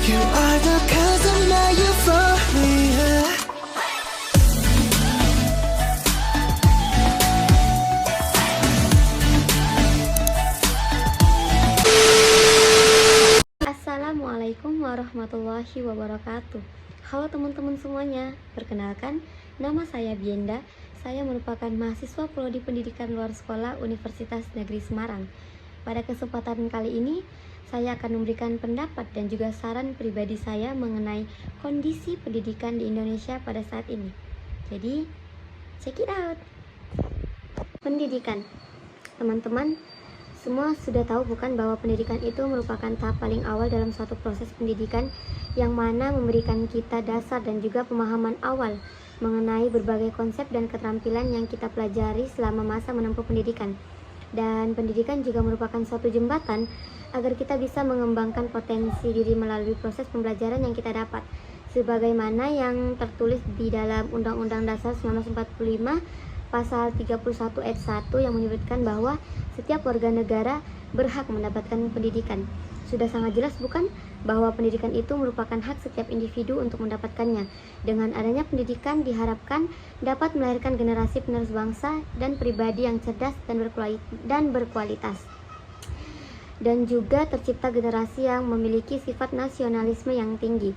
You are the cause of my euphoria. Assalamualaikum warahmatullahi wabarakatuh. Halo teman-teman semuanya, perkenalkan nama saya Bienda. Saya merupakan mahasiswa Prodi Pendidikan Luar Sekolah Universitas Negeri Semarang. Pada kesempatan kali ini, saya akan memberikan pendapat dan juga saran pribadi saya mengenai kondisi pendidikan di Indonesia pada saat ini. Jadi, check it out. Pendidikan. Teman-teman, semua sudah tahu bukan bahwa pendidikan itu merupakan tahap paling awal dalam suatu proses pendidikan yang mana memberikan kita dasar dan juga pemahaman awal mengenai berbagai konsep dan keterampilan yang kita pelajari selama masa menempuh pendidikan. Dan pendidikan juga merupakan suatu jembatan agar kita bisa mengembangkan potensi diri melalui proses pembelajaran yang kita dapat. Sebagaimana yang tertulis di dalam Undang-Undang Dasar 1945 Pasal 31 ayat 1 yang menyebutkan bahwa setiap warga negara berhak mendapatkan pendidikan. Sudah sangat jelas bukan bahwa pendidikan itu merupakan hak setiap individu untuk mendapatkannya. Dengan adanya pendidikan diharapkan dapat melahirkan generasi penerus bangsa dan pribadi yang cerdas dan berkualitas. Dan juga tercipta generasi yang memiliki sifat nasionalisme yang tinggi.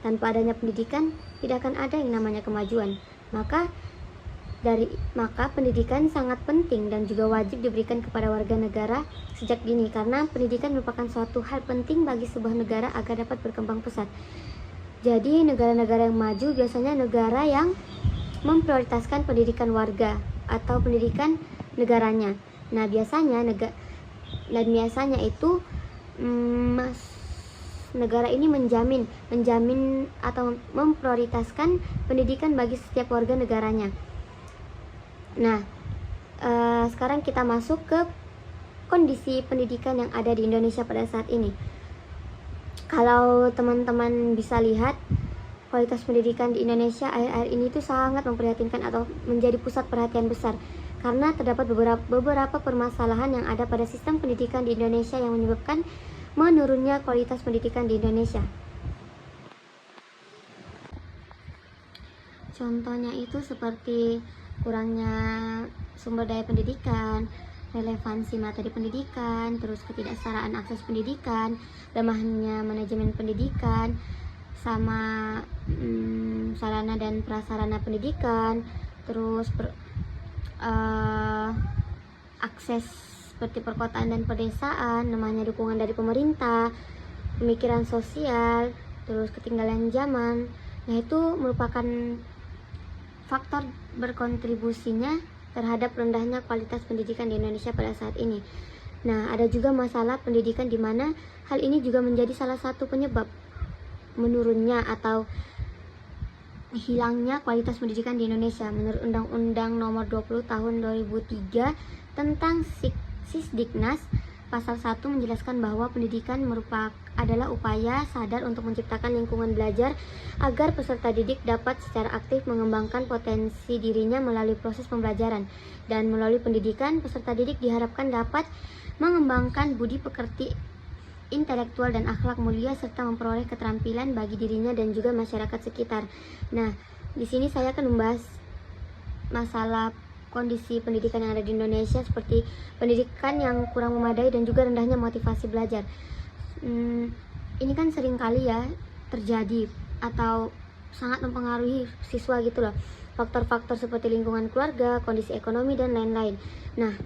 Tanpa adanya pendidikan tidak akan ada yang namanya kemajuan. Maka pendidikan sangat penting dan juga wajib diberikan kepada warga negara sejak dini, karena pendidikan merupakan suatu hal penting bagi sebuah negara agar dapat berkembang pesat. Jadi negara-negara yang maju biasanya negara yang memprioritaskan pendidikan warga atau pendidikan negaranya. Nah biasanya itu negara ini menjamin atau memprioritaskan pendidikan bagi setiap warga negaranya. Nah, sekarang kita masuk ke kondisi pendidikan yang ada di Indonesia pada saat ini. Kalau teman-teman bisa lihat, kualitas pendidikan di Indonesia akhir-akhir ini tuh sangat memprihatinkan atau menjadi pusat perhatian besar. Karena terdapat beberapa permasalahan yang ada pada sistem pendidikan di Indonesia yang menyebabkan menurunnya kualitas pendidikan di Indonesia. Contohnya itu seperti kurangnya sumber daya pendidikan, relevansi materi pendidikan, terus ketidaksetaraan akses pendidikan, lemahnya manajemen pendidikan, sama sarana dan prasarana pendidikan, terus akses seperti perkotaan dan pedesaan, lemahnya dukungan dari pemerintah, pemikiran sosial, terus ketinggalan zaman. Nah itu merupakan faktor berkontribusinya terhadap rendahnya kualitas pendidikan di Indonesia pada saat ini. Nah, ada juga masalah pendidikan di mana hal ini juga menjadi salah satu penyebab menurunnya atau hilangnya kualitas pendidikan di Indonesia. Menurut Undang-Undang Nomor 20 Tahun 2003 tentang Sisdiknas, Pasal 1 menjelaskan bahwa pendidikan adalah upaya sadar untuk menciptakan lingkungan belajar agar peserta didik dapat secara aktif mengembangkan potensi dirinya melalui proses pembelajaran. Dan melalui pendidikan, peserta didik diharapkan dapat mengembangkan budi pekerti, intelektual dan akhlak mulia serta memperoleh keterampilan bagi dirinya dan juga masyarakat sekitar. Nah, di sini saya akan membahas masalah kondisi pendidikan yang ada di Indonesia, seperti pendidikan yang kurang memadai dan juga rendahnya motivasi belajar. Ini kan sering kali ya terjadi atau sangat mempengaruhi siswa gitu loh. Faktor-faktor seperti lingkungan keluarga, kondisi ekonomi dan lain-lain. Nah,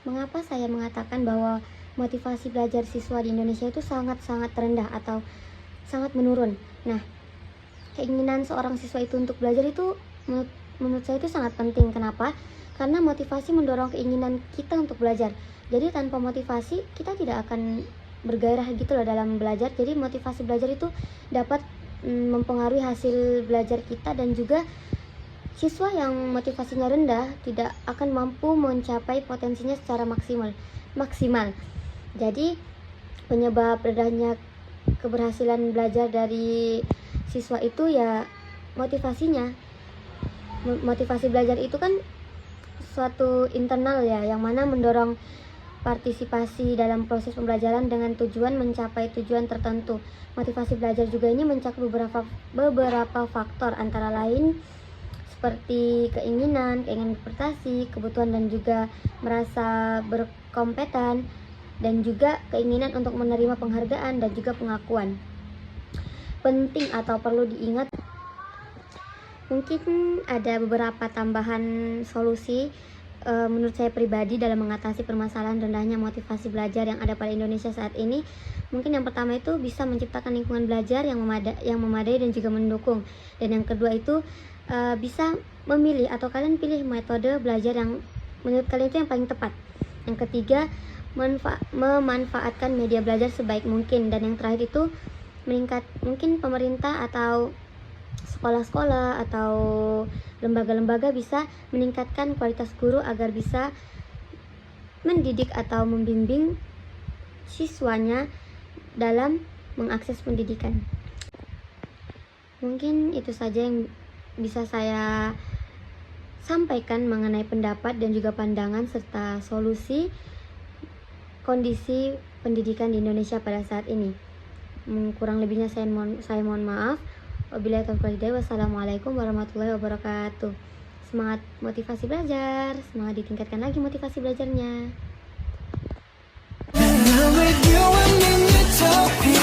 mengapa saya mengatakan bahwa motivasi belajar siswa di Indonesia itu sangat-sangat rendah atau sangat menurun? Nah, keinginan seorang siswa itu untuk belajar itu menurut saya itu sangat penting. Kenapa? Karena motivasi mendorong keinginan kita untuk belajar. Jadi tanpa motivasi kita tidak akan bergairah gitu loh dalam belajar. Jadi motivasi belajar itu dapat mempengaruhi hasil belajar kita, dan juga siswa yang motivasinya rendah tidak akan mampu mencapai potensinya secara maksimal. Jadi penyebab rendahnya keberhasilan belajar dari siswa itu ya motivasinya. Motivasi belajar itu kan suatu internal ya, yang mana mendorong partisipasi dalam proses pembelajaran dengan tujuan mencapai tujuan tertentu. Motivasi belajar juga ini mencakup beberapa faktor, antara lain seperti keinginan berprestasi, kebutuhan dan juga merasa berkompeten, dan juga keinginan untuk menerima penghargaan dan juga pengakuan. Penting atau perlu diingat, mungkin ada beberapa tambahan solusi menurut saya pribadi dalam mengatasi permasalahan rendahnya motivasi belajar yang ada pada Indonesia saat ini. Mungkin yang pertama itu bisa menciptakan lingkungan belajar yang memadai dan juga mendukung. Dan yang kedua itu bisa memilih atau kalian pilih metode belajar yang menurut kalian itu yang paling tepat. Yang ketiga, memanfaatkan media belajar sebaik mungkin. Dan yang terakhir itu mungkin pemerintah atau sekolah-sekolah atau lembaga-lembaga bisa meningkatkan kualitas guru agar bisa mendidik atau membimbing siswanya dalam mengakses pendidikan. Mungkin itu saja yang bisa saya sampaikan mengenai pendapat dan juga pandangan serta solusi kondisi pendidikan di Indonesia pada saat ini. Kurang lebihnya saya mohon maaf. Wabillahi taufiq wal hidayah. Wassalamualaikum warahmatullahi wabarakatuh. Semangat motivasi belajar, semangat ditingkatkan lagi motivasi belajarnya. And I'm with you, I'm in utopia.